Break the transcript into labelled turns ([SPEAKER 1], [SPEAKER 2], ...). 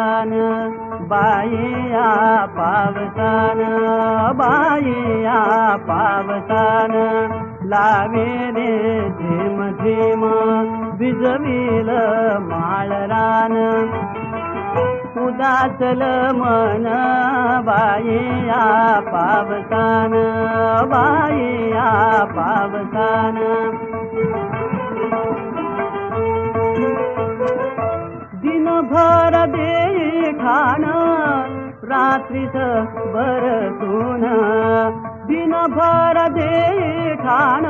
[SPEAKER 1] पावसान बाईया पावसान बाईया पावसान लावेले झिम झिम भिजविल माळरान उदासल मन बाईया पावसान बाईया पावसान दिनभर देई ठाण रात्रीच बरसून दिनभर देई ठाण